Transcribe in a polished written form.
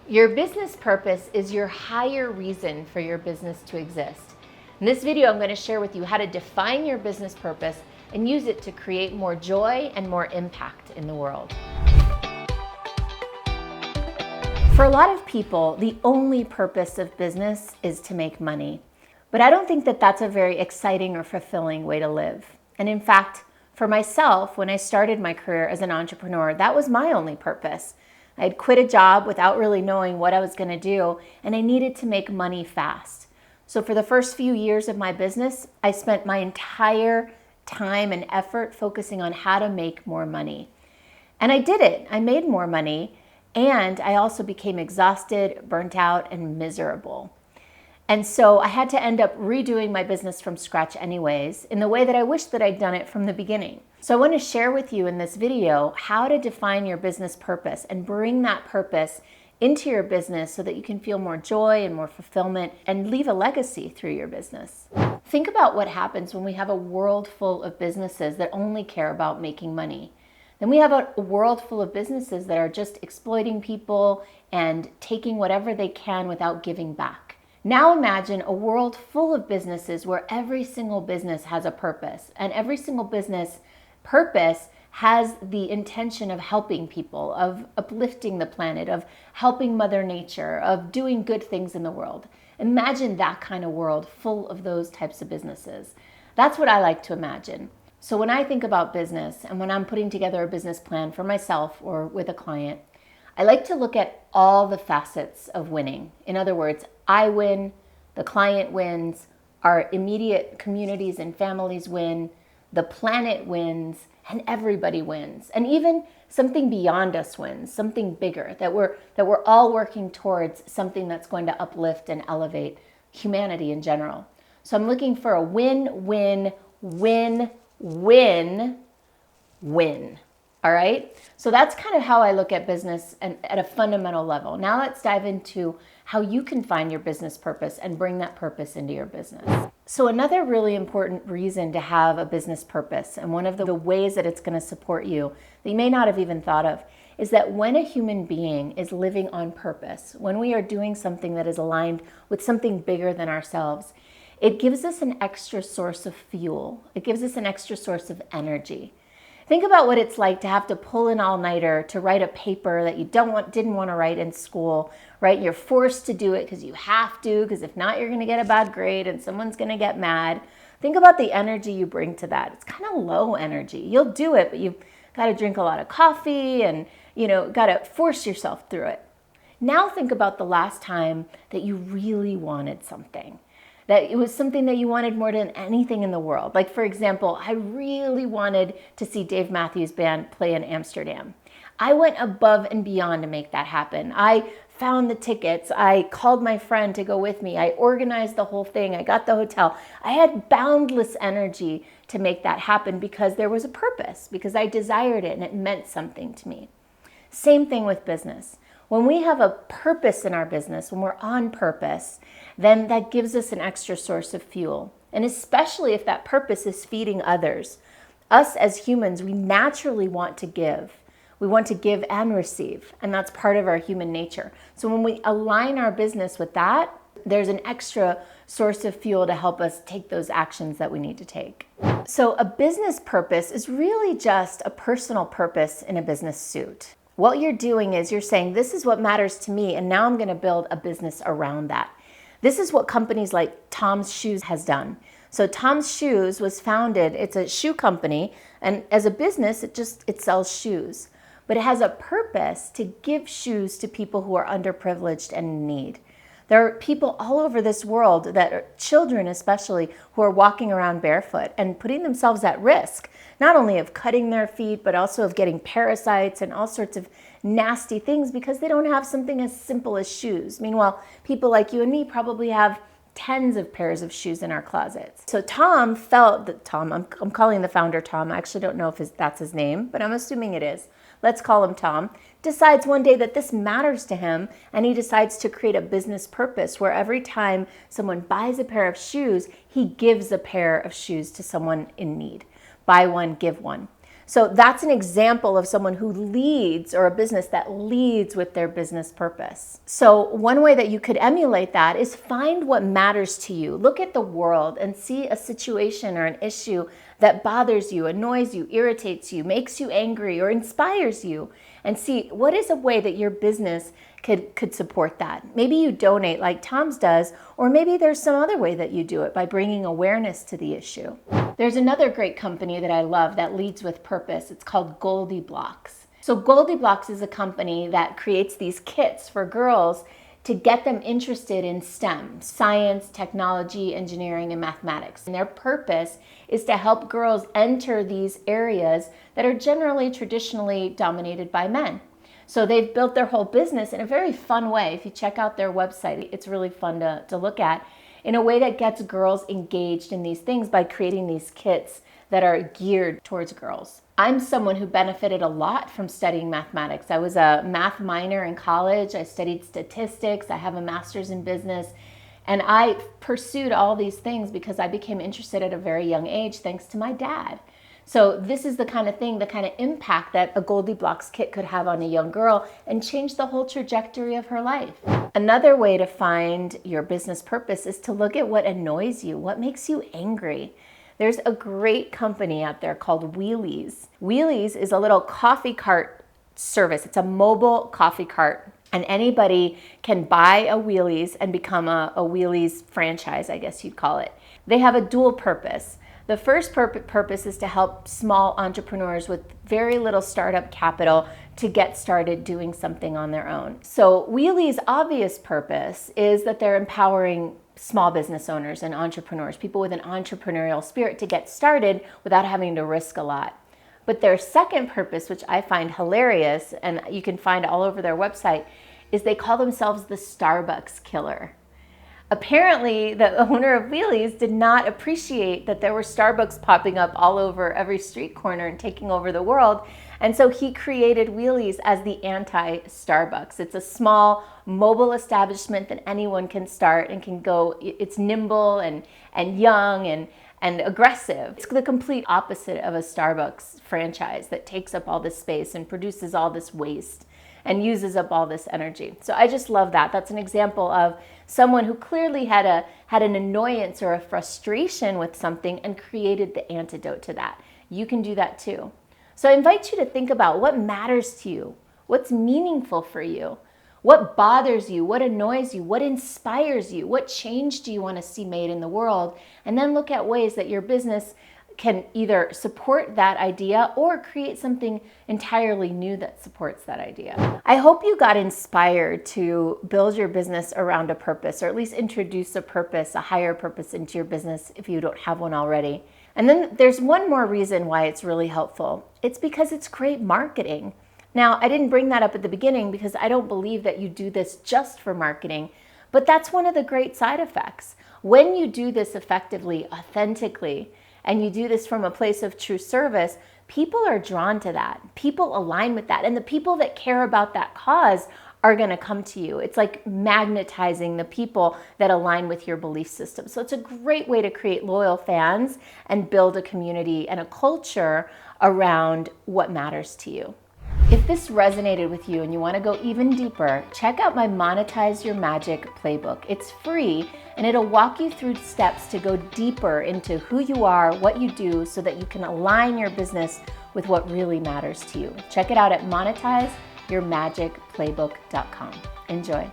Your business purpose is your higher reason for your business to exist. In this video, I'm going to share with you how to define your business purpose and use it to create more joy and more impact in the world. For a lot of people, the only purpose of business is to make money. But I don't think that that's a very exciting or fulfilling way to live. And in fact, for myself, when I started my career as an entrepreneur, that was my only purpose. I had quit a job without really knowing what I was going to do, and I needed to make money fast. So for the first few years of my business, I spent my entire time and effort focusing on how to make more money. And I did it. I made more money, and I also became exhausted, burnt out, and miserable. And so I had to end up redoing my business from scratch anyways, in the way that I wish that I'd done it from the beginning. So I want to share with you in this video how to define your business purpose and bring that purpose into your business so that you can feel more joy and more fulfillment and leave a legacy through your business. Think about what happens when we have a world full of businesses that only care about making money. Then we have a world full of businesses that are just exploiting people and taking whatever they can without giving back. Now imagine a world full of businesses where every single business has a purpose, and every single business purpose has the intention of helping people, of uplifting the planet, of helping Mother Nature, of doing good things in the world. Imagine that kind of world full of those types of businesses. That's what I like to imagine. So when I think about business and when I'm putting together a business plan for myself or with a client, I like to look at all the facets of winning. In other words, I win, the client wins, our immediate communities and families win, the planet wins, and everybody wins. And even something beyond us wins, something bigger, that we're all working towards something that's going to uplift and elevate humanity in general. So I'm looking for a win, win, win, win, win. All right. So that's kind of how I look at business and at a fundamental level. Now let's dive into how you can find your business purpose and bring that purpose into your business. So another really important reason to have a business purpose, and one of the ways that it's going to support you that you may not have even thought of, is that when a human being is living on purpose, when we are doing something that is aligned with something bigger than ourselves, it gives us an extra source of fuel. It gives us an extra source of energy. Think about what it's like to have to pull an all-nighter to write a paper that you didn't want to write in school, right? You're forced to do it because you have to, because if not, you're going to get a bad grade and someone's going to get mad. Think about the energy you bring to that. It's kind of low energy. You'll do it, but you've got to drink a lot of coffee and, got to force yourself through it. Now think about the last time that you really wanted something. That it was something that you wanted more than anything in the world. Like, for example, I really wanted to see Dave Matthews Band play in Amsterdam. I went above and beyond to make that happen. I found the tickets. I called my friend to go with me. I organized the whole thing. I got the hotel. I had boundless energy to make that happen because there was a purpose, because I desired it and it meant something to me. Same thing with business. When we have a purpose in our business, when we're on purpose, then that gives us an extra source of fuel. And especially if that purpose is feeding others. Us as humans, we naturally want to give. We want to give and receive, and that's part of our human nature. So when we align our business with that, there's an extra source of fuel to help us take those actions that we need to take. So a business purpose is really just a personal purpose in a business suit. What you're doing is you're saying, this is what matters to me, and now I'm going to build a business around that. This is what companies like Tom's Shoes has done. So Tom's Shoes was founded, it's a shoe company, and as a business, it sells shoes. But it has a purpose to give shoes to people who are underprivileged and in need. There are people all over this world, that are children especially, who are walking around barefoot and putting themselves at risk, not only of cutting their feet, but also of getting parasites and all sorts of nasty things because they don't have something as simple as shoes. Meanwhile, people like you and me probably have tens of pairs of shoes in our closets. So Tom felt that I'm calling the founder Tom. I actually don't know if that's his name, but I'm assuming it is. Let's call him Tom. Decides one day that this matters to him, and he decides to create a business purpose where every time someone buys a pair of shoes, he gives a pair of shoes to someone in need. Buy one, give one. So that's an example of someone who leads, or a business that leads with their business purpose. So one way that you could emulate that is find what matters to you. Look at the world and see a situation or an issue that bothers you, annoys you, irritates you, makes you angry, or inspires you, and see what is a way that your business could support that. Maybe you donate like Tom's does, or maybe there's some other way that you do it by bringing awareness to the issue. There's another great company that I love that leads with purpose. It's called GoldieBlox. So GoldieBlox is a company that creates these kits for girls to get them interested in STEM, science, technology, engineering, and mathematics. And their purpose is to help girls enter these areas that are generally traditionally dominated by men. So they've built their whole business in a very fun way. If you check out their website, it's really fun to look at, in a way that gets girls engaged in these things by creating these kits that are geared towards girls. I'm someone who benefited a lot from studying mathematics. I was a math minor in college. I studied statistics. I have a master's in business. And I pursued all these things because I became interested at a very young age thanks to my dad. So this is the kind of thing, the kind of impact that a GoldieBlox kit could have on a young girl and change the whole trajectory of her life. Another way to find your business purpose is to look at what annoys you, what makes you angry. There's a great company out there called Wheelies. Wheelies is a little coffee cart service. It's a mobile coffee cart, and anybody can buy a Wheelies and become a Wheelies franchise, I guess you'd call it. They have a dual purpose. The first purpose is to help small entrepreneurs with very little startup capital to get started doing something on their own. So Wheelies' obvious purpose is that they're empowering small business owners and entrepreneurs, people with an entrepreneurial spirit, to get started without having to risk a lot. But their second purpose, which I find hilarious, and you can find all over their website, is they call themselves the Starbucks killer. Apparently, the owner of Wheelies did not appreciate that there were Starbucks popping up all over every street corner and taking over the world. And so he created Wheelies as the anti-Starbucks. It's a small mobile establishment that anyone can start and can go. It's nimble and young and aggressive. It's the complete opposite of a Starbucks franchise that takes up all this space and produces all this waste and uses up all this energy. So I just love that. That's an example of someone who clearly had an annoyance or a frustration with something and created the antidote to that. You can do that too. So I invite you to think about what matters to you, what's meaningful for you, what bothers you, what annoys you, what inspires you, what change do you want to see made in the world, and then look at ways that your business can either support that idea or create something entirely new that supports that idea. I hope you got inspired to build your business around a purpose, or at least introduce a purpose, a higher purpose into your business if you don't have one already. And then there's one more reason why it's really helpful. It's because it's great marketing. Now, I didn't bring that up at the beginning because I don't believe that you do this just for marketing, but that's one of the great side effects. When you do this effectively, authentically, and you do this from a place of true service, people are drawn to that. People align with that. And the people that care about that cause are going to come to you. It's like magnetizing the people that align with your belief system. So it's a great way to create loyal fans and build a community and a culture around what matters to you. If this resonated with you and you want to go even deeper, check out my Monetize Your Magic playbook. It's free and it'll walk you through steps to go deeper into who you are, what you do, so that you can align your business with what really matters to you. Check it out at monetizeyourmagicplaybook.com. Enjoy.